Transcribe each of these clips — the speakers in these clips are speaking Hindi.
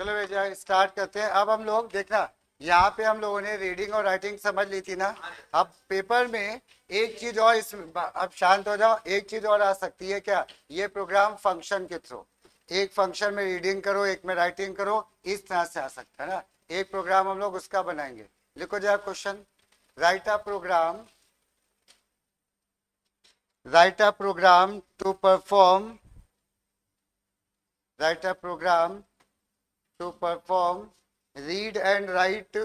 चलो भैया स्टार्ट करते हैं। अब हम लोग देखना, यहाँ पे हम लोगों ने रीडिंग और राइटिंग समझ ली थी ना। अब पेपर में एक चीज और अब शांत हो जाओ, एक चीज और आ सकती है क्या, ये प्रोग्राम फंक्शन के थ्रू, एक फंक्शन में रीडिंग करो एक में राइटिंग करो, इस तरह से आ सकता है ना। एक प्रोग्राम हम लोग उसका बनाएंगे। लिखो जरा question, write a program, write a program to perform, write a program to perform read and write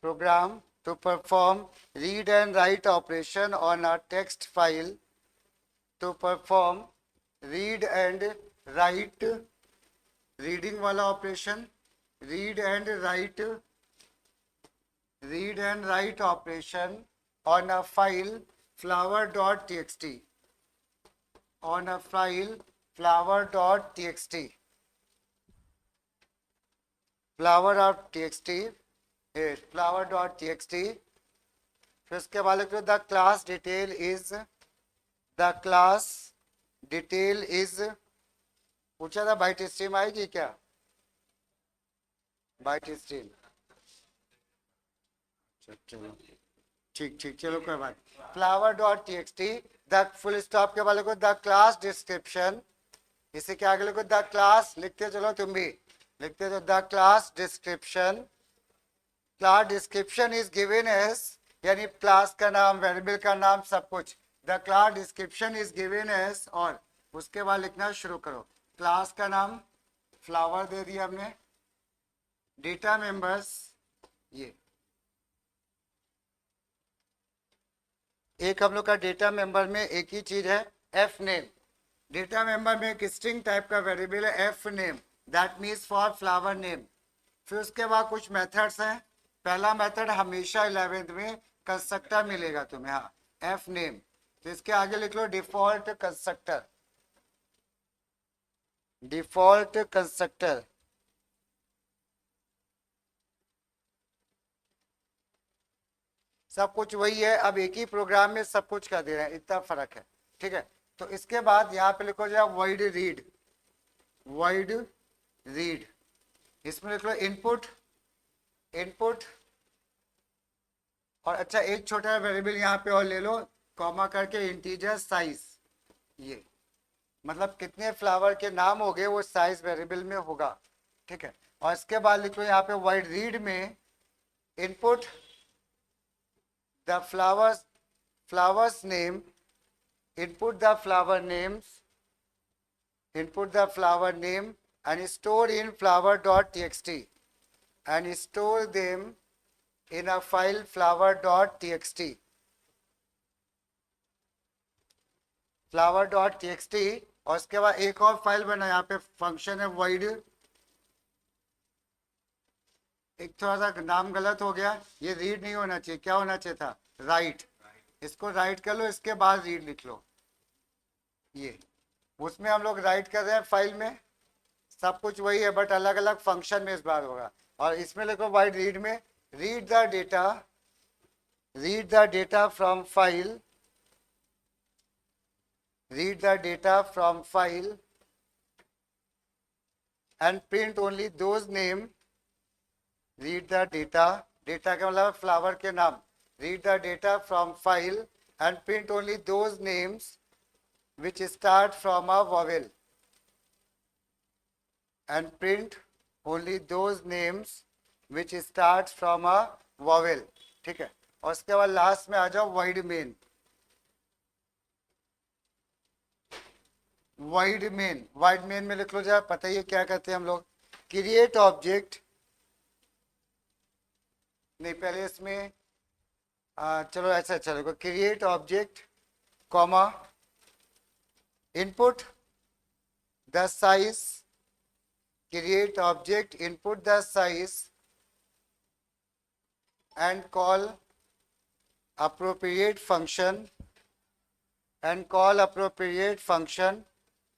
program to perform read and write operation on a text file, to perform read and write, reading वाला operation, read and write, read and write operation on a file flower.txt, on a file flower.txt, flower.txt, flower.txt। फिर उसके बाद लिखो the class detail is, the class detail is, पूछा था बाइट स्ट्रीम आएगी क्या, बाइट स्ट्रीम, चलो ठीक ठीक, चलो कोई बात। Flower dot T x T, the full stop के बाद लिखो द क्लास डिस्क्रिप्शन, इसे क्या आगे लिखो द क्लास, लिखते चलो तुम भी लिखते चलो the class description, class description is given as, यानी क्लास का नाम वेरिएबल का नाम सब कुछ, the class description is given as, और उसके बाद लिखना शुरू करो। क्लास का नाम फ्लावर दे दिया हमने, डेटा मेंबर्स, ये एक हम लोग का डेटा मेंबर में एक ही चीज है, एफ नेम। डेटा मेंबर में एक स्ट्रिंग टाइप का वेरिएबल है F name, that means for flower name. फिर उसके बाद कुछ मेथड्स हैं। पहला मेथड हमेशा 11th में कंस्ट्रक्टर मिलेगा तुम्हें, हाँ एफ नेम। तो इसके आगे लिख लो डिफॉल्ट कंस्ट्रक्टर, डिफॉल्ट कंस्ट्रक्टर। सब कुछ वही है, अब एक ही प्रोग्राम में सब कुछ कर दे रहे हैं, इतना फर्क है, ठीक है। तो इसके बाद यहाँ पे लिखो जाए वाइड रीड, वाइड रीड, इसमें लिख लो इनपुट, इनपुट, और अच्छा एक छोटा वेरिएबल यहाँ पे और ले लो, कॉमा करके इंटीजर साइज, ये मतलब कितने फ्लावर के नाम हो गए वो साइज वेरिएबल में होगा, ठीक है। और इसके बाद लिखो यहाँ पे वाइड रीड में input the flowers, flowers name, input the flower names, input the flower name and store in flower.txt, and store them in a file flower.txt, flower.txt। और उसके बाद एक और फाइल बना, यहाँ पे फंक्शन है void, एक थोड़ा सा नाम गलत हो गया, ये रीड नहीं होना चाहिए, क्या होना चाहिए था राइट, इसको राइट कर लो, इसके बाद रीड लिख लो, ये उसमें हम लोग राइट कर रहे हैं फाइल में, सब कुछ वही है बट अलग अलग फंक्शन में इस बार होगा। और इसमें लिखो वाइड रीड में read the data, read the data from file, read the data from file and print only those name, read the data, data का मतलब फ्लावर के नाम, read the data from file and print only those names which start from a vowel, and print only those names which start from a vowel, ठीक है। और उसके बाद लास्ट में आ जाओ wide main, wide main, wide main में लिख लो जरा, पता ही है क्या कहते हैं हम लोग, क्रिएट ऑब्जेक्ट, नहीं पहले इसमें चलो ऐसा अच्छा देखो, create object comma input the size, create object, input the size and call appropriate function, and call appropriate function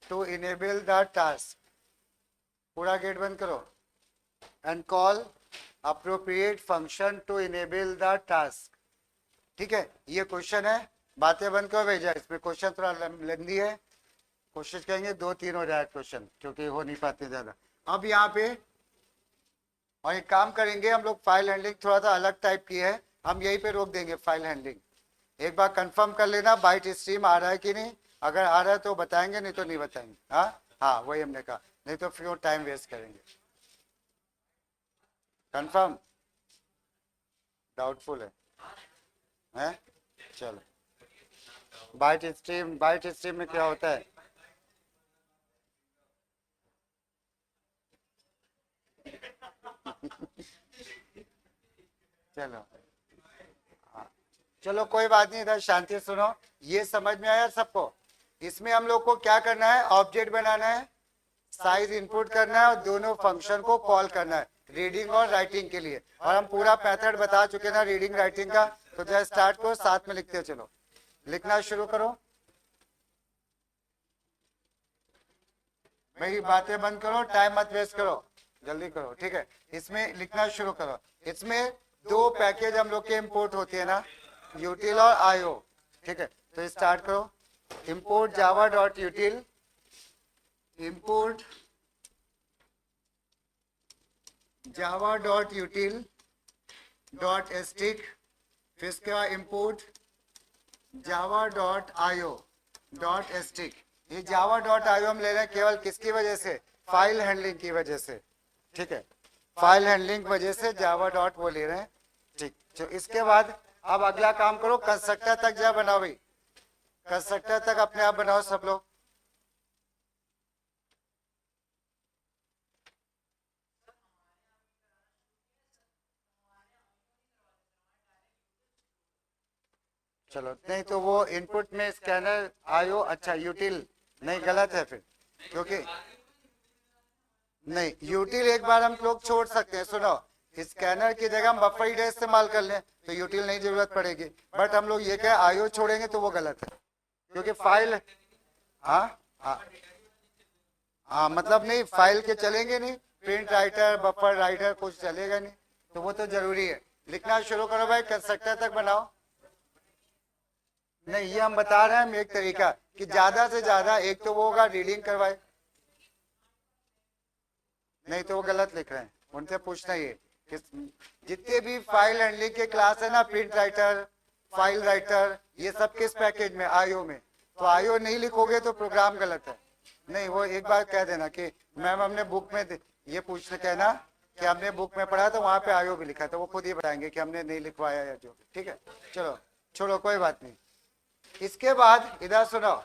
to enable the task, पूरा गेट बंद करो, and call appropriate function to enable the task, ठीक है। ये क्वेश्चन है, बातें बंद करो भेजा, इसमें क्वेश्चन थोड़ा लेंदी है, कोशिश करेंगे 2-3 हो जाए क्वेश्चन, क्योंकि हो नहीं पाते ज्यादा। अब यहाँ पे और एक काम करेंगे हम लोग, फाइल हैंडलिंग थोड़ा सा अलग टाइप की है, हम यहीं पे रोक देंगे फाइल हैंडलिंग। एक बार कंफर्म कर लेना बाइट स्ट्रीम आ रहा है कि नहीं, अगर आ रहा है तो बताएंगे, नहीं तो नहीं बताएंगे। हाँ हाँ वही हमने कहा, नहीं तो फिर टाइम वेस्ट करेंगे। कंफर्म? डाउटफुल है हैं? चलो बाइट स्ट्रीम में क्या होता है? चलो हाँ, चलो कोई बात नहीं, इधर शांति से सुनो। ये समझ में आया सबको? इसमें हम लोग को क्या करना है, ऑब्जेक्ट बनाना है, साइज इनपुट करना है और दोनों फंक्शन को कॉल करना है रीडिंग और राइटिंग के लिए। और हम पूरा मेथड बता चुके ना रीडिंग राइटिंग का, तो जब स्टार्ट करो साथ में लिखते चलो, लिखना शुरू करो। मेरी बातें बंद करो, टाइम मत वेस्ट करो, जल्दी करो, ठीक है। इसमें लिखना शुरू करो। इसमें दो पैकेज हम लोग के इंपोर्ट होते हैं ना, यूटिल और आईओ, ठीक है। तो स्टार्ट करो, import Java dot यूटिल, import Java dot यूटिल dot stick, फिर इसके बाद import Java dot IO dot stick. ये जावा डॉट आईओ हम ले रहे हैं केवल किसकी वजह से, फाइल हैंडलिंग की वजह से, ठीक है। फाइल हैंडलिंग की वजह से जावा डॉट वो ले रहे हैं, ठीक। तो इसके बाद अब अगला काम करो, कंस्ट्रक्टर तक जा बनाओ भाई, कंस्ट्रक्टर तक अपने आप बनाओ सब लोग। चलो नहीं तो वो इनपुट में स्कैनर आयो, अच्छा यूटिल नहीं, गलत है फिर, क्योंकि नहीं यूटिल एक बार हम लोग छोड़ सकते हैं, सुनो, स्कैनर की जगह हम बफर रीडर इस्तेमाल कर लें तो यूटिल नहीं जरूरत पड़ेगी, बट हम लोग ये कहे आयो छोड़ेंगे तो वो गलत है, क्योंकि फाइल, हाँ हाँ हाँ मतलब नहीं, फाइल के चलेंगे नहीं, प्रिंट राइटर बफर राइटर कुछ चलेगा नहीं, तो वो तो जरूरी है। लिखना शुरू करो भाई, कंस्ट्रक्टर तक बनाओ। नहीं ये हम बता रहे हैं एक तरीका कि ज्यादा से ज्यादा एक तो वो होगा रीडिंग करवाए, नहीं तो वो गलत लिख रहे हैं, उनसे पूछना ये कि जितने भी फाइल हैंडलिंग के क्लास है ना, प्रिंट राइटर फाइल राइटर, ये सब किस पैकेज में, आईओ में, तो आईओ नहीं लिखोगे तो प्रोग्राम गलत है। नहीं वो एक बार कह देना कि मैम हमने बुक में ये पूछने कहना कि हमने बुक में पढ़ा तो वहां पे आईओ भी लिखा, तो वो खुद ही बताएंगे कि हमने नहीं लिखवाया या जो, ठीक है। चलो छोड़ो कोई बात नहीं। इसके बाद इधर सुनो,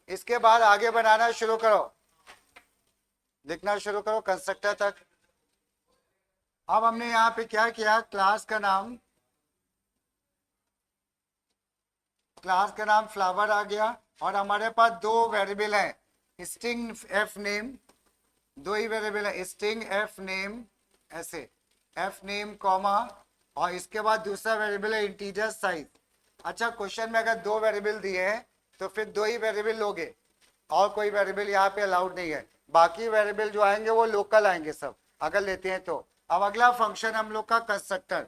इसके बाद आगे बनाना शुरू करो, लिखना शुरू करो कंस्ट्रक्टर तक। अब हमने यहाँ पे क्या किया, क्लास का नाम फ्लावर आ गया, और हमारे पास दो वेरिएबल हैं, स्ट्रिंग एफ नेम, दो ही वेरिएबल है, स्ट्रिंग एफ नेम, ऐसे एफ नेम कॉमा, और इसके बाद दूसरा वेरिएबल है इंटीजर साइज। अच्छा क्वेश्चन में अगर दो वेरिएबल दिए हैं तो फिर दो ही वेरिएबल लोगे, और कोई वेरिएबल यहाँ पे अलाउड नहीं है, बाकी वेरिएबल जो आएंगे वो लोकल आएंगे सब अगर लेते हैं तो। अब अगला फंक्शन हम लोग का constructor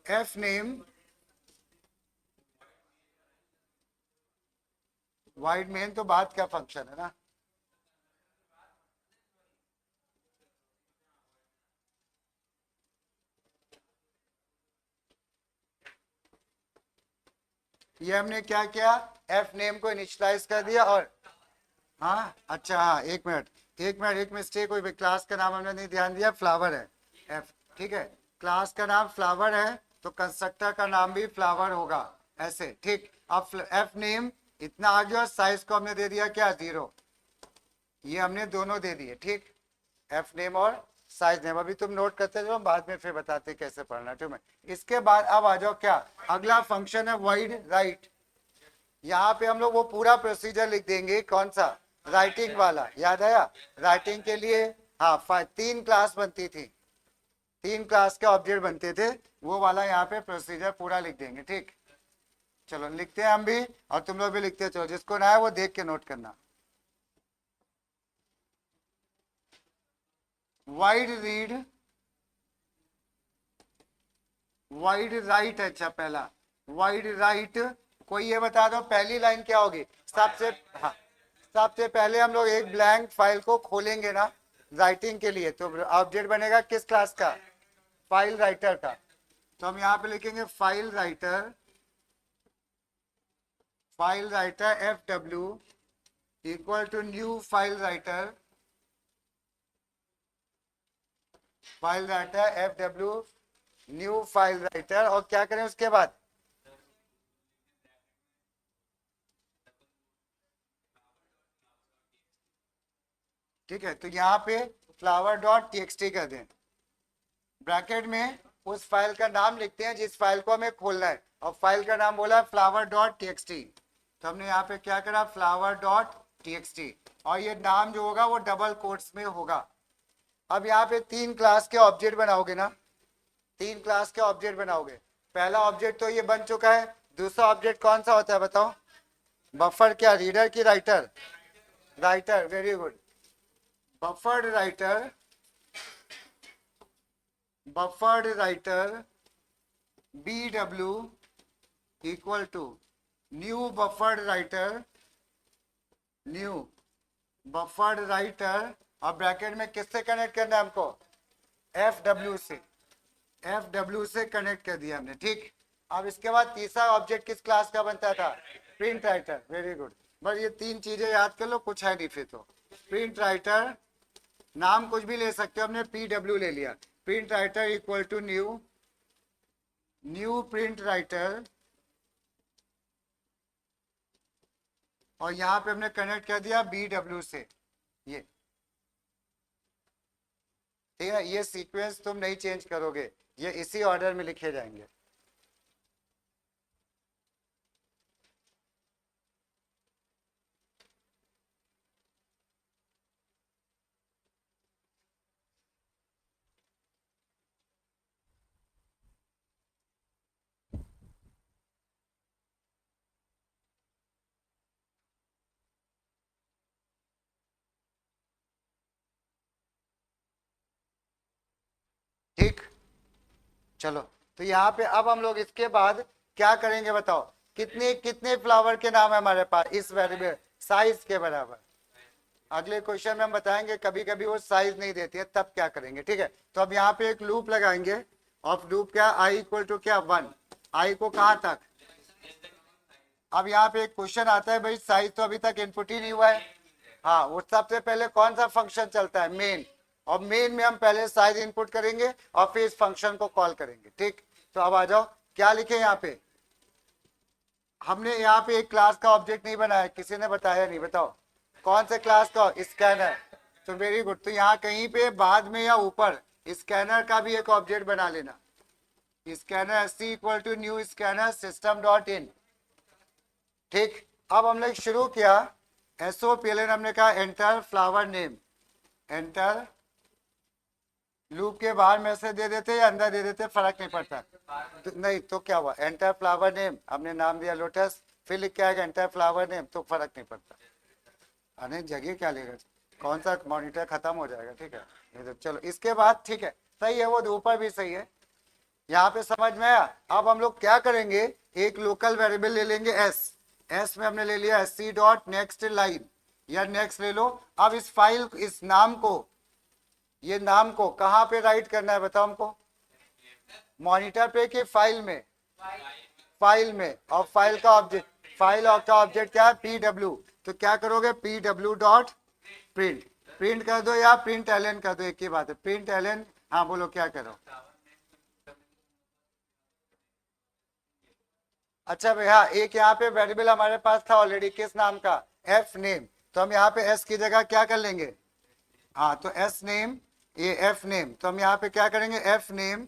F name wide main, तो बात क्या फंक्शन है ना, ये हमने क्या किया, एफ नेम को इनिशियलाइज कर दिया, और हाँ अच्छा हाँ एक मिस्टेक हुई, क्लास का नाम हमने नहीं ध्यान दिया, फ्लावर है एफ, ठीक है, क्लास का नाम फ्लावर है तो कंस्ट्रक्टर का नाम भी फ्लावर होगा, ऐसे ठीक। अब एफ नेम इतना आ गया, और साइज को हमने दे दिया क्या, 0, ये हमने दोनों दे दिए, ठीक, एफ नेम और साइज नेम। अभी तुम नोट करते जाओ, बाद में फिर बताते कैसे पढ़ना, ठीक है। इसके बाद अब आ जाओ क्या, अगला फंक्शन है वाइड राइट। यहाँ पे हम लोग वो पूरा प्रोसीजर लिख देंगे, कौन सा, राइटिंग वाला, याद आया, राइटिंग के लिए हाँ 3 क्लास बनती थी, 3 क्लास के ऑब्जेक्ट बनते थे, वो वाला यहाँ पे प्रोसीजर पूरा लिख देंगे, ठीक। चलो लिखते हैं हम भी, और तुम लोग भी लिखते चलो, जिसको ना है वो देख के नोट करना। वाइड रीड, वाइड राइट, अच्छा पहला वाइड राइट, कोई ये बता दो पहली लाइन क्या होगी, सबसे हाँ सबसे पहले हम लोग एक ब्लैंक फाइल को खोलेंगे ना, राइटिंग के लिए, तो ऑब्जेक्ट बनेगा किस क्लास का? फाइल राइटर का। तो हम यहाँ पे लिखेंगे file writer, file writer F W equal to new file writer, file writer F W new file writer. और क्या करें उसके बाद? ठीक है, तो यहाँ पे फ्लावर डॉट टीएक्सटी कर दें, ब्रैकेट में उस फाइल का नाम लिखते हैं जिस फाइल को हमें खोलना है, और फाइल का नाम बोला फ्लावर डॉट टीएक्सटी। तो हमने यहाँ पे क्या करा? फ्लावर डॉट टीएक्सटी, और ये नाम जो होगा वो डबल कोट्स में होगा। अब यहाँ पे 3 क्लास के ऑब्जेक्ट बनाओगे ना, 3 क्लास के ऑब्जेक्ट बनाओगे। पहला ऑब्जेक्ट तो ये बन चुका है, दूसरा ऑब्जेक्ट कौन सा होता है बताओ? बफर क्या, रीडर की writer? Writer, very good. Buffered writer, buffered writer BW equal to new buffered writer, new buffered writer, और ब्रैकेट में किससे कनेक्ट करना है हमको? FW से, FW से कनेक्ट कर दिया हमने। ठीक, अब इसके बाद तीसरा ऑब्जेक्ट किस क्लास का बनता था? Print writer, very good. बस ये 3 चीजें याद कर लो, कुछ है नहीं फिर तो। प्रिंट राइटर, नाम कुछ भी ले सकते हो, हमने PW ले लिया। Print writer equal to new, new print writer, और यहां पे हमने कनेक्ट कर दिया BW से। ये ठीक है, ये सीक्वेंस तुम नहीं चेंज करोगे, ये इसी ऑर्डर में लिखे जाएंगे। ठीक, चलो, तो यहाँ पे अब हम लोग इसके बाद क्या करेंगे बताओ? कितने कितने फ्लावर के नाम है हमारे पास इस वेरिएबल? साइज के बराबर। अगले क्वेश्चन में हम बताएंगे कभी कभी वो साइज नहीं देती है, तब क्या करेंगे। ठीक है, तो अब यहाँ पे एक लूप लगाएंगे, और लूप क्या? I इक्वल टू क्या? 1। I को कहाँ तक? अब यहाँ पे एक क्वेश्चन आता है, भाई साइज तो अभी तक इनपुट ही नहीं हुआ है। हाँ, वो सबसे पहले कौन सा फंक्शन चलता है? मेन। और मेन में हम पहले साइज इनपुट करेंगे और फिर इस फंक्शन को कॉल करेंगे। ठीक, तो अब आ जाओ, क्या लिखे यहाँ पे? हमने यहाँ पे एक क्लास का ऑब्जेक्ट नहीं बनाया, किसी ने बताया नहीं, बताओ कौन से क्लास का? स्कैनर। तो वेरी गुड, तो यहाँ कहीं पे बाद में या ऊपर स्कैनर का भी एक ऑब्जेक्ट बना लेना। Scanner SC equal to new scanner system dot in. ठीक, अब हमने शुरू किया SOPLN, हमने कहा enter flower name, enter. Loop के बाहर में से दे देते या अंदर दे देते, फर्क नहीं पड़ता। तो नहीं तो क्या हुआ? एंटर फ्लावर नेम, हमने नाम दिया लोटस, फिर लिख के आएगा एंटर फ्लावर नेम, तो फर्क नहीं पड़ता। अरे जगह क्या लेगा, कौन सा मॉनिटर खत्म हो जाएगा। ठीक है, ये तो चलो, इसके बाद ठीक है, सही है, वो ऊपर भी सही है। यहाँ पे समझ में आया? अब हम लोग क्या करेंगे, एक लोकल वेरिएबल ले लेंगे S में हमने ले लिया SC डॉट नेक्स्ट लाइन, या नेक्स्ट ले लो। अब इस फाइल, इस नाम को, ये नाम को कहाँ पे राइट करना है बताओ हमको? मॉनिटर पे कि फाइल में? फाइल में। और फाइल का ऑब्जेक्ट, फाइल का ऑब्जेक्ट क्या है? PW। तो क्या करोगे? PW डॉट प्रिंट, प्रिंट कर दो या प्रिंट एलन कर दो, एक ही बात है, प्रिंट एलन। हाँ बोलो, क्या करो? अच्छा भैया, एक यहाँ पे वेरिएबल हमारे पास था ऑलरेडी, किस नाम का? F name. तो हम यहाँ पे S की जगह क्या कर लेंगे? हाँ, तो S नेम, ये F नेम, तो हम यहाँ पे क्या करेंगे? F नेम,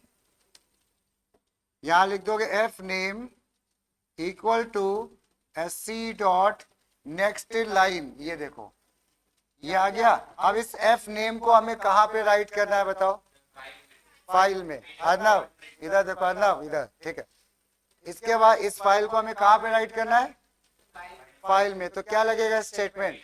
यहाँ लिख दोगे F name equal to SC dot next line. ये देखो, ये आ गया। अब इस F नेम को हमें कहाँ पे राइट करना है बताओ? फाइल में। अर्नव इधर देखो, अर्नव इधर, ठीक है। इसके बाद इस फाइल को हमें कहाँ पे राइट करना है? फाइल में। तो क्या लगेगा स्टेटमेंट?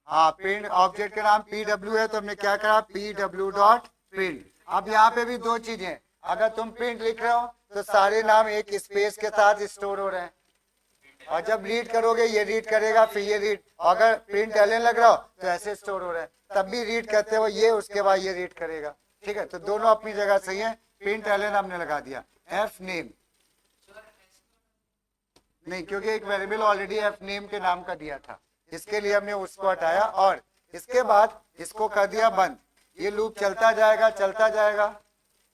हाँ, प्रिंट, ऑब्जेक्ट का नाम PW है, तो हमने क्या करा? PW dot print. अब यहाँ पे भी 2 चीजें, अगर तुम प्रिंट लिख रहे हो तो सारे नाम एक स्पेस के साथ स्टोर हो रहे हैं, और जब रीड करोगे ये रीड करेगा, फिर ये रीड, अगर प्रिंट एलन लग रहा हो तो ऐसे स्टोर हो रहा है, तब भी रीड करते हो ये, उसके बाद ये रीड करेगा। ठीक है, तो दोनों अपनी जगह सही है। प्रिंट एलन हमने लगा दिया। एफ नेम नहीं, क्योंकि एक वेरिएबल ऑलरेडी एफ नेम के नाम का दिया था, इसके लिए हमने उसको हटाया और इसके बाद इसको कर दिया बंद। ये लूप चलता जाएगा चलता जाएगा,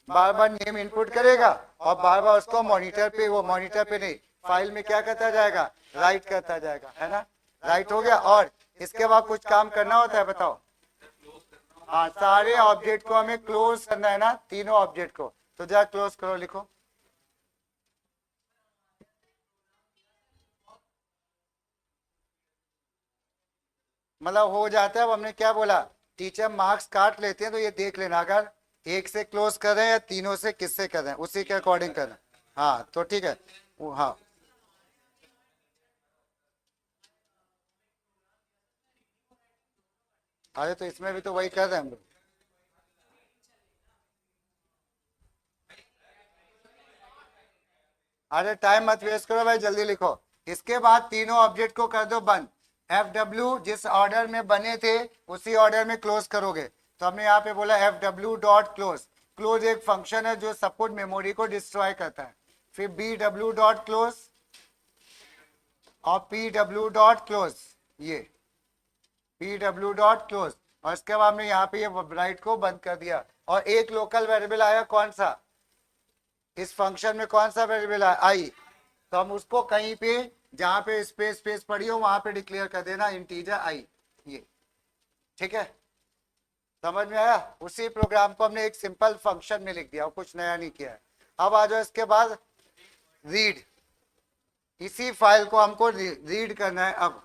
बार बार नेम इनपुट करेगा और बार बार उसको मॉनिटर पे, वो मॉनिटर पे नहीं, फाइल में क्या करता जाएगा, राइट करता जाएगा, है ना। राइट हो गया। और इसके बाद कुछ काम करना होता है, बताओ। हाँ, सारे ऑब्जेक्ट को हमें क्लोज करना है ना, तीनों ऑब्जेक्ट को। तो जरा क्लोज करो, लिखो। मतलब हो जाता है। अब हमने क्या बोला, टीचर मार्क्स काट लेते हैं, तो ये देख लेना, अगर एक से क्लोज कर रहे हैं या तीनों से किससे कर रहे हैं, उसी के अकॉर्डिंग कर रहे हैं। हाँ तो ठीक है। हाँ अरे तो इसमें भी तो वही कर रहे हैं हम लोग। अरे टाइम मत वेस्ट करो भाई, जल्दी लिखो। इसके बाद तीनों ऑब्जेक्ट को कर दो बंद। एफ डब्ल्यू जिस ऑर्डर में बने थे उसी ऑर्डर में क्लोज करोगे। तो हमने यहाँ पे बोला F W dot close. Close एक फंक्शन है जो सपोर्ट मेमोरी को डिस्ट्रॉय करता है। फिर बी डब्ल्यू डॉट क्लोज और पी डब्ल्यू डॉट क्लोज, ये पी डब्ल्यू डॉट क्लोज। और इसके बाद हमने यहाँ पे ये राइट को बंद कर दिया। और एक लोकल वेरिएबल आया, कौन सा, इस फंक्शन में कौन सा वेरिएबल है, आई। तो हम उसको कहीं पे जहां पे स्पेस स्पेस पड़ी हो वहां पे डिक्लेयर कर देना इंटीजर आई, ये। ठीक है, समझ में आया। उसी प्रोग्राम को हमने एक सिंपल फंक्शन में लिख दिया और कुछ नया नहीं किया है। अब आ जाओ इसके बाद रीड। इसी फाइल को हमको रीड करना है। अब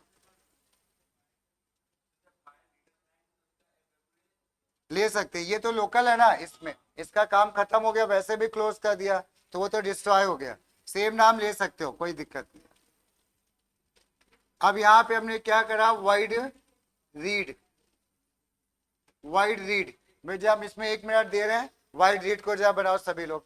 ले सकते, ये तो लोकल है ना, इसमें इसका काम खत्म हो गया, वैसे भी क्लोज कर दिया तो वो तो डिस्ट्रॉय हो गया। सेम नाम ले सकते हो, कोई दिक्कत नहीं। अब यहाँ पे हमने क्या करा, वाइड रीड। वाइड रीड में जब हम इसमें 1 मिनट दे रहे हैं, वाइड रीड को जरा बनाओ सभी लोग।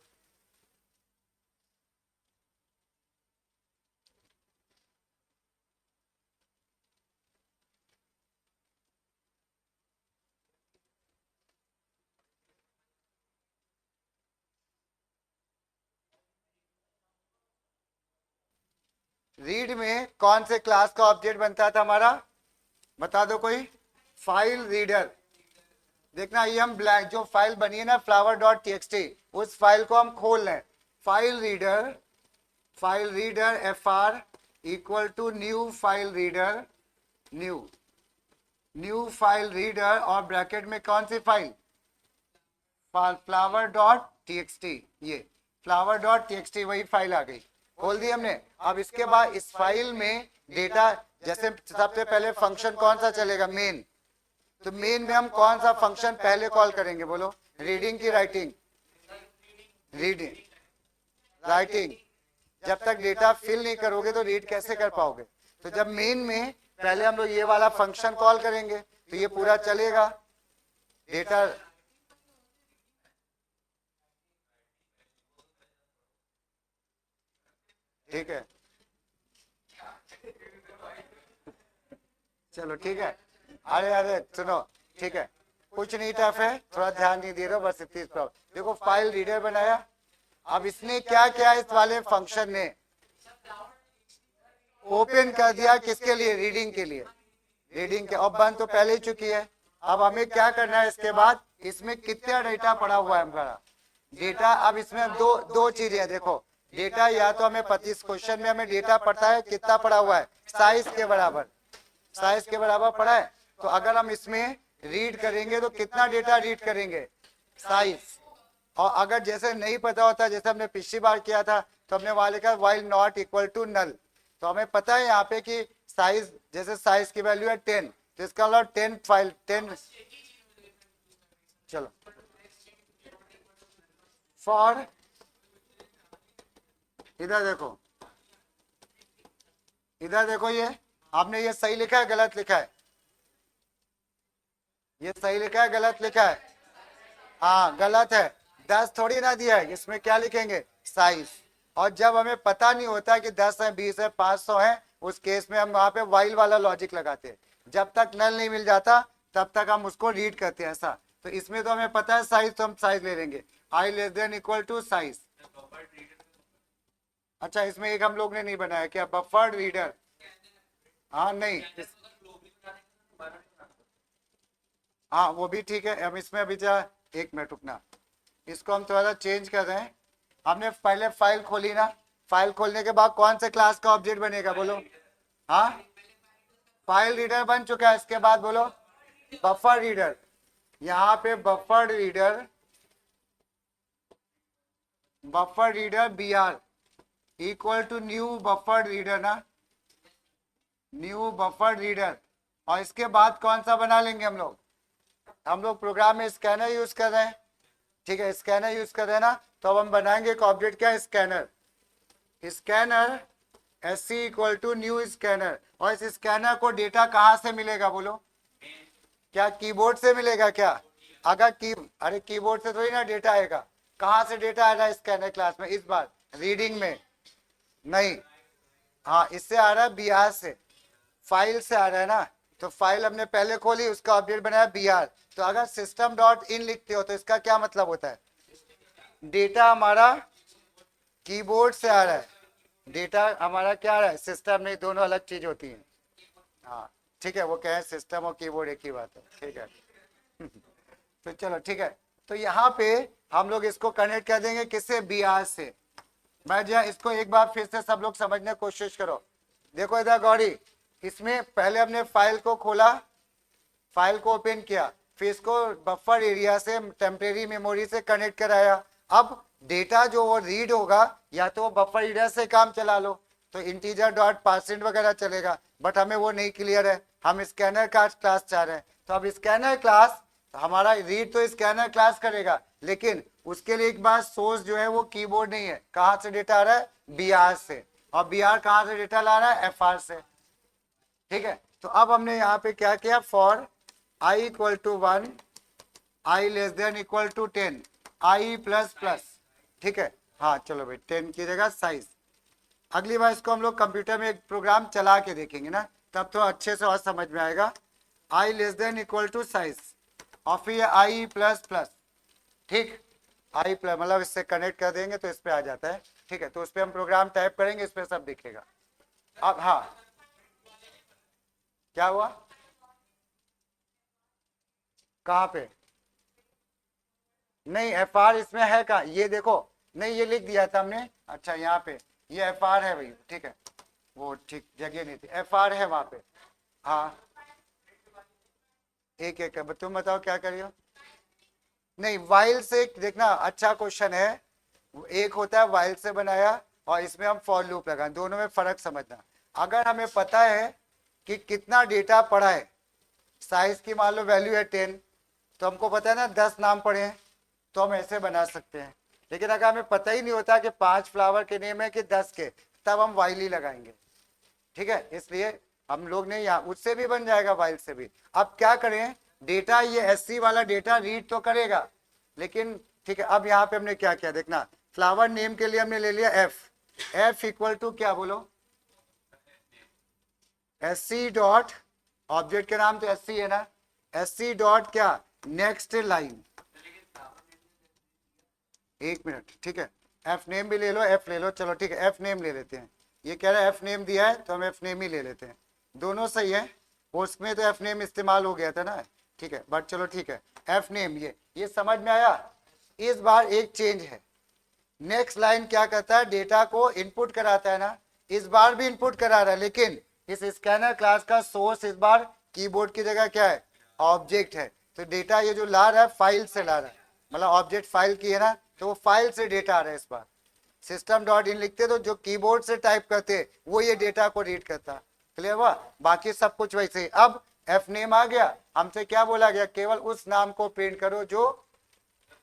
रीड में कौन से क्लास का ऑब्जेक्ट बनता था हमारा, बता दो कोई। File reader. देखना ये हम ब्लैंक जो फाइल बनी है ना फ्लावर डॉट टीएक्सटी, उस फाइल को हम खोल लें। File reader F R equal to new file reader, new file reader और ब्रैकेट में कौन सी फाइल, फ्लावर डॉट टीएक्सटी। ये फ्लावर डॉट टीएक्सटी वही फाइल आ गई, खोल दी हमने। अब इसके बाद इस फाइल में डेटा, जैसे सबसे पहले फंक्शन कौन सा चलेगा, मेन। तो मेन में हम कौन सा फंक्शन पहले कॉल करेंगे, बोलो। रीडिंग की राइटिंग, रीडिंग, राइटिंग। जब तक डेटा फिल नहीं करोगे तो रीड कैसे कर पाओगे। तो जब मेन में पहले हम लोग ये वाला फंक्शन कॉल करेंगे तो ये पूरा चलेगा, डेटा। ठीक है, चलो ठीक है। अरे अरे सुनो, ठीक है, कुछ नहीं टफ है, थोड़ा ध्यान नहीं दे रहे हो, बस इतनी प्रॉब्लम। देखो फाइल रीडर बनाया। अब इसने क्या किया, इस वाले फंक्शन ने ओपन कर दिया, किसके लिए, रीडिंग के लिए। रीडिंग के, और बंद तो पहले ही चुकी है। अब हमें क्या करना है, इसके बाद इसमें कितना डेटा पड़ा हुआ है हमारा, डेटा। अब इसमें दो दो चीजें देखो, डेटा या तो हमें पता, इस क्वेश्चन में हमें डेटा पता है कितना पड़ा हुआ है, साइज के बराबर, साइज के बराबर पड़ा है। तो अगर हम इसमें रीड करेंगे तो कितना डेटा रीड करेंगे, साइज। और अगर जैसे नहीं पता होता, जैसे हमने पिछली बार किया था, तो हमने वहां लिखा while not equal to null. तो हमें पता है यहाँ पे कि साइज, जैसे साइज की वैल्यू है 10, तो इसका मतलब 10 फाइल 10। चलो फॉर, इधर देखो, इधर देखो, ये आपने ये सही लिखा है गलत लिखा है, ये सही लिखा है गलत लिखा है, हाँ गलत है। 10 थोड़ी ना दिया है, इसमें क्या लिखेंगे, साइज। और जब हमें पता नहीं होता कि 10 है 20 है 500 है, उस केस में हम वहां पे वाइल वाला लॉजिक लगाते हैं, जब तक नल नहीं मिल जाता तब तक हम उसको रीड करते हैं ऐसा। तो इसमें तो हमें पता है साइज, तो हम साइज ले लेंगे, I less than equal to size. अच्छा, इसमें एक हम लोग ने नहीं बनाया क्या, बफर्ड रीडर? हाँ नहीं, हाँ वो भी ठीक है। हम इसमें अभी जा, एक मिनट रुकना, इसको हम थोड़ा सा चेंज कर रहे हैं। हमने पहले फाइल खोली ना, फाइल खोलने के बाद कौन से क्लास का ऑब्जेक्ट बनेगा बोलो? हाँ, फाइल रीडर बन चुका है, इसके बाद बोलो बफर रीडर। यहाँ पे buffer reader, buffer reader B R equal to new buffer reader ना, न्यू बफर रीडर। और इसके बाद कौन सा बना लेंगे हम लोग प्रोग्राम में स्कैनर यूज कर रहे हैं, ठीक है, स्कैनर यूज कर रहे हैं ना, तो अब हम बनाएंगे एक ऑब्जेक्ट क्या, scanner. Scanner S C equal to new scanner. और इस स्कैनर को डेटा कहां से मिलेगा बोलो? क्या कीबोर्ड से मिलेगा क्या? अगर अरे कीबोर्ड से थोड़ी ना डेटा आएगा, कहां से डेटा आ रहा है स्कैनर क्लास में इस बार? रीडिंग में नहीं, हाँ इससे आ रहा है बीआर से, फाइल से आ रहा है ना। तो फाइल हमने पहले खोली, उसका ऑब्जेक्ट बनाया बीआर। तो अगर सिस्टम डॉट इन लिखते हो तो इसका क्या मतलब होता है? डेटा हमारा कीबोर्ड से आ रहा है, डेटा हमारा क्या आ रहा है सिस्टम में, दोनों अलग चीज होती है। हाँ ठीक है, वो कहें सिस्टम और कीबोर्ड एक ही बात है, ठीक है। तो चलो ठीक है, तो यहाँ पे हम लोग इसको कनेक्ट कर देंगे किससे, बीआर से। मैं जो इसको एक बार फिर से सब लोग समझने की कोशिश करो। देखो इधर गौरी, इसमें पहले हमने फाइल को खोला, फाइल को ओपन किया, फिर इसको बफर एरिया से टेम्परेरी मेमोरी से कनेक्ट कराया। अब डेटा जो वो रीड होगा, या तो बफर एरिया से काम चला लो तो इंटीजर डॉट परसेंट वगैरह चलेगा, बट हमें वो नहीं क्लियर है, हम स्कैनर का क्लास चाह रहे हैं। तो अब स्कैनर क्लास हमारा रीड तो स्कैनर क्लास करेगा, लेकिन उसके लिए एक बार सोर्स जो है वो कीबोर्ड नहीं है, कहां से डेटा आ रहा है, बीआर से। और बीआर कहां से डेटा ला रहा है, एफआर से, ठीक है। तो अब हमने यहाँ पे क्या किया, for I equal to 1, I less than equal to 10, I plus plus, ठीक है। हाँ चलो भाई, 10 की जगह साइज। अगली बार इसको हम लोग कंप्यूटर में एक प्रोग्राम चला के देखेंगे ना, तब तो अच्छे से और समझ में आएगा। I less than equal to size, और फिर आई प्लस प्लस, ठीक, आई प्लस मतलब इससे कनेक्ट कर देंगे तो इस पे आ जाता है, ठीक है। तो उस पर हम प्रोग्राम टाइप करेंगे, इस पे सब दिखेगा। अब हाँ, क्या हुआ, कहाँ पे? नहीं एफ आर इसमें है कहाँ, ये देखो, नहीं ये लिख दिया था हमने, अच्छा यहाँ पे ये एफ आर है भाई, ठीक है, वो ठीक जगह नहीं थी, एफ आर है वहां पे। हाँ एक एक तुम बताओ क्या करियो। नहीं वाइल से देखना, अच्छा क्वेश्चन है। एक होता है वाइल से बनाया, और इसमें हम फॉर लूप लगाएं, दोनों में फर्क समझना। अगर हमें पता है कि कितना डेटा पड़ा है, साइज की मान लो वैल्यू है 10, तो हमको पता है ना 10 नाम पड़े हैं, तो हम ऐसे बना सकते हैं। लेकिन अगर हमें पता ही नहीं होता कि 5 फ्लावर के नेम है कि 10 के, तब हम वाइल ही लगाएंगे, ठीक है। इसलिए हम लोग ने यहाँ, उससे भी बन जाएगा वाइल से भी। अब क्या करें, डेटा ये एससी वाला डेटा रीड तो करेगा, लेकिन ठीक है। अब यहाँ पे हमने क्या किया देखना, फ्लावर नेम के लिए हमने ले लिया एफ, एफ इक्वल टू क्या बोलो, एससी डॉट, ऑब्जेक्ट के नाम तो एससी है ना, एससी डॉट क्या, नेक्स्ट लाइन, एक मिनट, ठीक है। एफ नेम भी ले लो, एफ ले लो, चलो ठीक है, एफ नेम ले लेते हैं। ये कह रहा है एफ नेम दिया है, तो हम एफ नेम ही ले लेते हैं, दोनों सही है। उसमें तो एफ नेम इस्तेमाल हो गया था ना, ठीक है, बट चलो ठीक है, एफ नेम ये समझ में आया। इस बार एक चेंज है, नेक्स्ट लाइन क्या करता है, डेटा को इनपुट कराता है ना, इस बार भी इनपुट करा रहा है, लेकिन इस स्कैनर क्लास का सोर्स इस बार कीबोर्ड की जगह क्या है, ऑब्जेक्ट है। तो डेटा ये जो ला रहा है फाइल से ला रहा है, मतलब ऑब्जेक्ट फाइल की है ना, तो वो फाइल से डेटा आ रहा है इस बार। सिस्टम डॉट इन लिखते तो जो कीबोर्ड से टाइप करते वो ये डेटा को रीड करता, क्लियर हुआ, बाकी सब कुछ वैसे ही। अब एफ नेम आ गया, हमसे क्या बोला गया, केवल उस नाम को प्रिंट करो जो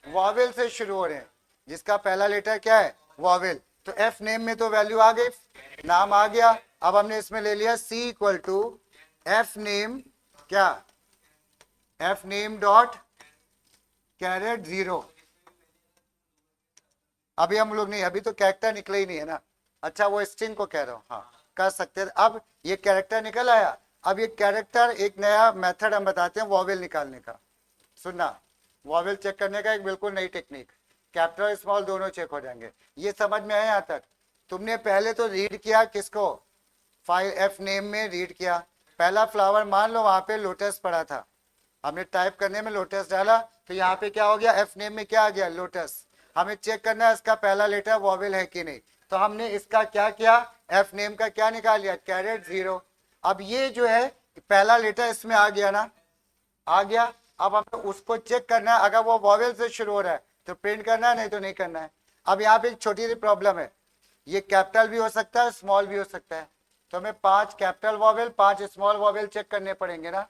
वॉवेल से शुरू हो रहे हैं, जिसका पहला लेटर क्या है, वॉवेल। तो एफ नेम में तो वैल्यू आ गई, नाम आ गया। अब हमने इसमें ले लिया सी इक्वल टू एफ नेम क्या, एफ नेम डॉट कैरेट 0। अभी हम लोग नहीं, अभी तो कैरेक्टर निकले ही नहीं है ना, अच्छा वो स्ट्रिंग को कह रहा हूं, हाँ कर सकते हैं। अब ये कैरेक्टर निकल आया, अब ये कैरेक्टर एक नया मेथड हम बताते हैं वॉवेल निकालने का। सुनना, वॉवेल चेक करने का एक बिल्कुल नई टेक्निक, कैपिटल स्मॉल दोनों चेक हो जाएंगे। ये समझ में आया यहाँ तक? तुमने पहले तो रीड किया किसको, फाइल एफ नेम में रीड किया, पहला फ्लावर मान लो वहां पे लोटस पड़ा था, हमने टाइप करने में लोटस डाला, तो यहाँ पे क्या हो गया, एफ नेम में क्या आ गया, लोटस। हमें चेक करना है इसका पहला लेटर वॉवेल है कि नहीं, तो हमने इसका क्या किया, एफ नेम का क्या निकाल लिया, कैरेट 0। अब ये जो है पहला लेटर इसमें आ गया ना, आ गया। अब हमें उसको चेक करना है, अगर वो वॉवेल से शुरू हो रहा है तो प्रिंट करना है, नहीं तो नहीं करना है। अब यहाँ पे एक छोटी सी प्रॉब्लम है, ये कैपिटल भी हो सकता है स्मॉल भी हो सकता है, तो हमें 5 capital vowel 5 small vowel check करने पड़ेंगे ना,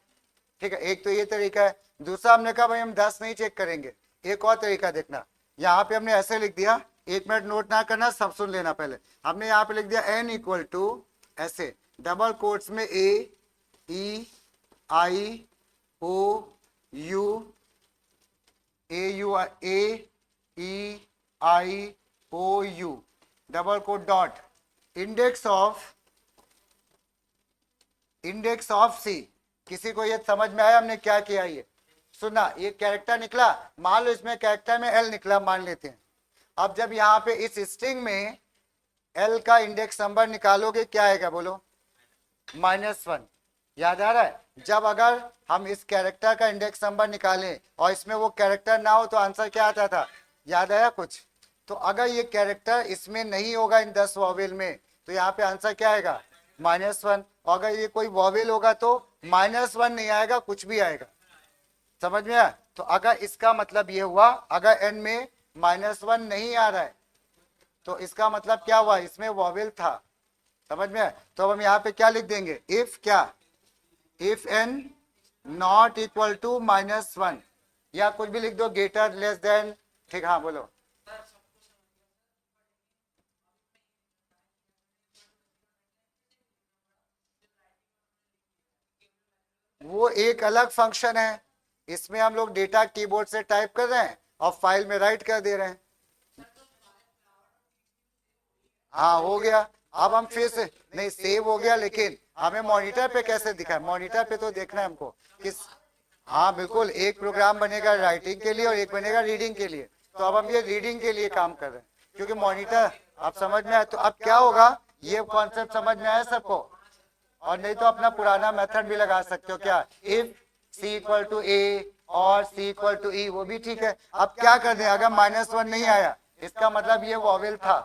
ठीक है। एक तो ये तरीका है। दूसरा हमने कहा भाई हम 10 नहीं चेक करेंगे, एक और तरीका देखना, यहाँ पे हमने ऐसे लिख दिया, 1 मिनट नोट ना करना, सब सुन लेना पहले। हमने यहाँ पे लिख दिया n इक्वल टू ऐसे डबल कोट्स में A E I O U double quote dot index of C. किसी को ये समझ में आया हमने क्या किया? ये सुना, ये कैरेक्टर निकला, मान लो इसमें कैरेक्टर में एल निकला मान लेते हैं। अब जब यहाँ पे इस स्ट्रिंग में एल का इंडेक्स नंबर निकालोगे क्या आएगा बोलो, -1। याद आ रहा है? जब अगर हम इस कैरेक्टर का इंडेक्स नंबर निकालें और इसमें वो कैरेक्टर ना हो तो आंसर क्या आता था, याद आया कुछ? तो अगर ये कैरेक्टर इसमें नहीं होगा इन 10 वॉवेल में, तो यहाँ पे आंसर क्या आएगा, -1। और अगर ये कोई वॉवेल होगा तो -1 नहीं आएगा, कुछ भी आएगा। समझ में आया? तो अगर इसका मतलब ये हुआ, अगर एन में -1 नहीं आ रहा है तो इसका मतलब क्या हुआ, इसमें वॉवेल था। समझ में आया? तो अब हम यहाँ पे क्या लिख देंगे, इफ क्या, if n not equal to -1, या कुछ भी लिख दो, ग्रेटर लेस देन, ठीक। हाँ बोलो। वो एक अलग फंक्शन है, इसमें हम लोग डेटा कीबोर्ड से टाइप कर रहे हैं और फाइल में राइट कर दे रहे हैं। हाँ हो गया। अब हम फिर से, नहीं सेव हो गया, लेकिन हमें मॉनिटर पे कैसे दिखा है, मॉनिटर पे तो देखना है हमको किस। हाँ बिल्कुल, एक प्रोग्राम बनेगा राइटिंग के लिए और एक बनेगा रीडिंग के लिए। तो अब हम ये रीडिंग के लिए काम कर रहे हैं क्योंकि मॉनिटर, आप समझ में आया? तो अब क्या होगा, ये कॉन्सेप्ट समझ में आया सबको? और नहीं तो अपना पुराना मेथड भी लगा सकते हो, क्या, इफ सी इक्वल टू ए और सी इक्वल टू ई, वो भी ठीक है। अब क्या कर दें, अगर -1 नहीं आया इसका मतलब ये वॉवेल था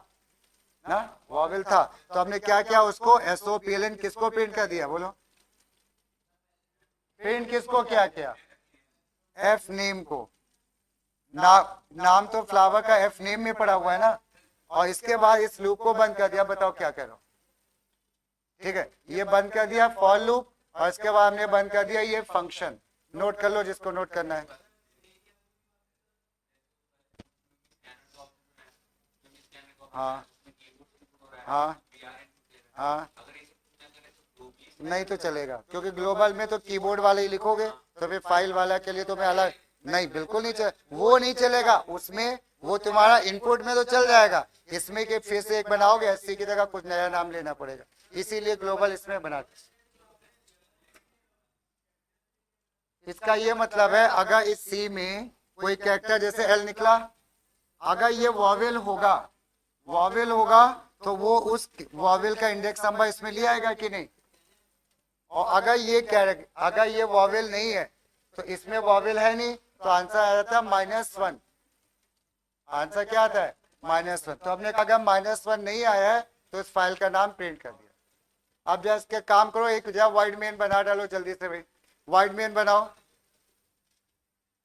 ना, वॉवेल था। तो हमने क्या किया, उसको SOPLN किसको प्रिंट कर दिया बोलो, प्रिंट किसको क्या किया, एफ नेम को। नाम तो फ्लावर का एफ नेम में पड़ा हुआ है ना, और इसके बाद इस लूप को बंद कर दिया। बताओ क्या करो, ठीक है, ये बंद कर दिया फॉर लूप, और इसके बाद हमने बंद कर दिया ये फंक्शन। नोट कर लो जिसको नोट करना है। हाँ हाँ हाँ, नहीं तो चलेगा क्योंकि ग्लोबल में तो कीबोर्ड वाले ही लिखोगे, तो फिर फाइल वाला के लिए तो मैं अलग, नहीं बिल्कुल नहीं चल, वो नहीं चलेगा उसमें, वो तुम्हारा इनपुट में तो चल जाएगा, इसमें के फिर से एक बनाओगे एससी की जगह कुछ नया नाम लेना पड़ेगा, इसीलिए ग्लोबल इसमें बना। इसका ये मतलब है अगर इस सी में कोई कैरेक्टर जैसे एल निकला, अगर ये वॉवेल होगा, वॉवेल होगा तो वो उस वॉवेल का इंडेक्स नंबर इसमें ले आएगा कि नहीं। और अगर ये वॉवेल नहीं है तो इसमें वॉवेल है नहीं, तो आंसर आ जाता है -1। आंसर क्या आता है, -1। तो हमने कहा अगर -1 नहीं आया है तो इस फाइल का नाम प्रिंट कर दिया। अब जब इसके काम करो, एक जब वाइड मेन बना डालो जल्दी से भाई, वाइड मेन बनाओ,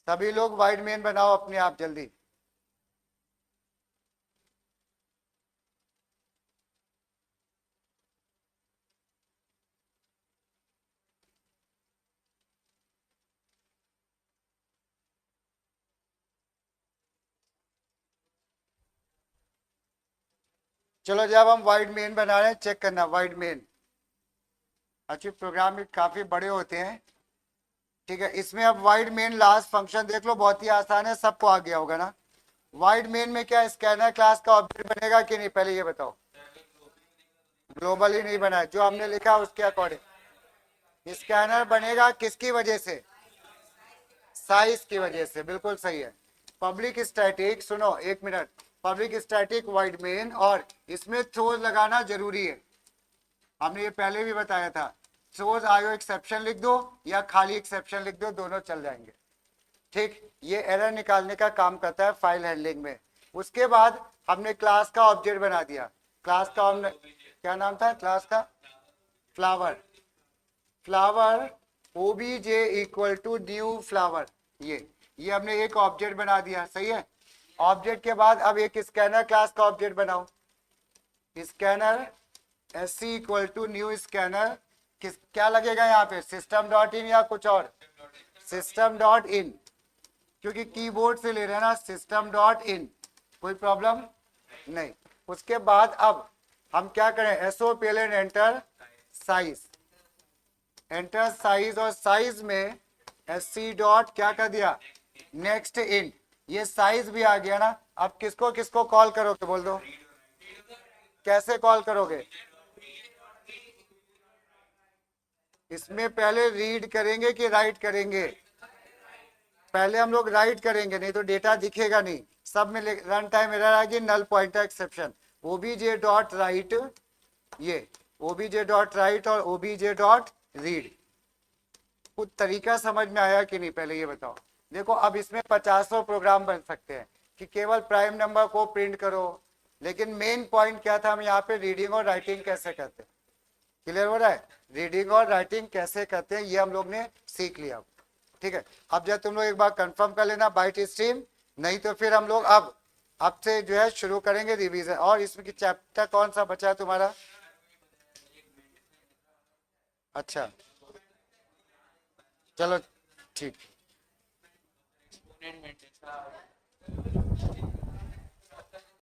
सभी लोग वाइड मेन बनाओ अपने आप जल्दी। चलो जब हम वाइड मेन बना रहे हैं चेक करना, वाइड मेन अच्छी प्रोग्राम में काफी बड़े होते हैं, ठीक है। इसमें अब वाइड मेन लास्ट फंक्शन देख लो, बहुत ही आसान है, सबको आ गया होगा ना। वाइड मेन में क्या स्कैनर क्लास का ऑब्जेक्ट बनेगा कि नहीं, पहले ये बताओ। ग्लोबली नहीं बना है, जो हमने लिखा उसके अकॉर्डिंग। स्कैनर बनेगा किसकी वजह से? साइज की वजह से, बिल्कुल सही है। पब्लिक स्टैटिक, सुनो एक minute, public static void main, और इसमें थ्रोज लगाना जरूरी है, हमने ये पहले भी बताया था। थ्रोज आयो एक्सेप्शन लिख दो या खाली एक्सेप्शन लिख दो, दोनों चल जाएंगे। ठीक, ये एरर निकालने का काम करता है फाइल हैंडलिंग में। उसके बाद हमने क्लास का ऑब्जेक्ट बना दिया। क्लास का हमने क्या नाम था क्लास का? Flower. Flower OBJ equal to new flower, ये हमने एक ऑब्जेक्ट बना दिया, सही है। ऑब्जेक्ट के बाद अब एक स्कैनर क्लास का ऑब्जेक्ट बनाओ। Scanner S C equal to new scanner, किस क्या लगेगा यहाँ पे? सिस्टम डॉट इन या कुछ और? सिस्टम डॉट इन, क्योंकि कीबोर्ड से ले रहे हैं ना, सिस्टम डॉट इन, कोई प्रॉब्लम नहीं। उसके बाद अब हम क्या करें? एसओ पेलेन एंटर साइज, एंटर साइज, और साइज में एस सी डॉट क्या कर दिया? नेक्स्ट इन, ये साइज भी आ गया ना। अब किसको किसको कॉल करोगे बोल दो, कैसे कॉल करोगे? इसमें पहले रीड करेंगे कि राइट करेंगे? पहले हम लोग राइट करेंगे, नहीं तो डेटा दिखेगा नहीं। सब में रन टाइम एरर आएगी, null pointer exception, OBJ dot write, ये ओबीजे डॉट राइट और ओबीजे डॉट रीड। कुछ तरीका समझ में आया कि नहीं, पहले ये बताओ। देखो अब इसमें 50 प्रोग्राम बन सकते हैं कि केवल प्राइम नंबर को प्रिंट करो, लेकिन मेन पॉइंट क्या था, हम यहाँ पे रीडिंग और राइटिंग कैसे करते हैं। क्लियर हो रहा है? रीडिंग और राइटिंग कैसे करते हैं ये हम लोग ने सीख लिया। ठीक है, अब जब तुम लोग एक बार कंफर्म कर लेना बाइट स्ट्रीम, नहीं तो फिर हम लोग अब से जो है शुरू करेंगे रिवीजन। और इसमें की चैप्टर कौन सा बचा है तुम्हारा? अच्छा चलो ठीक।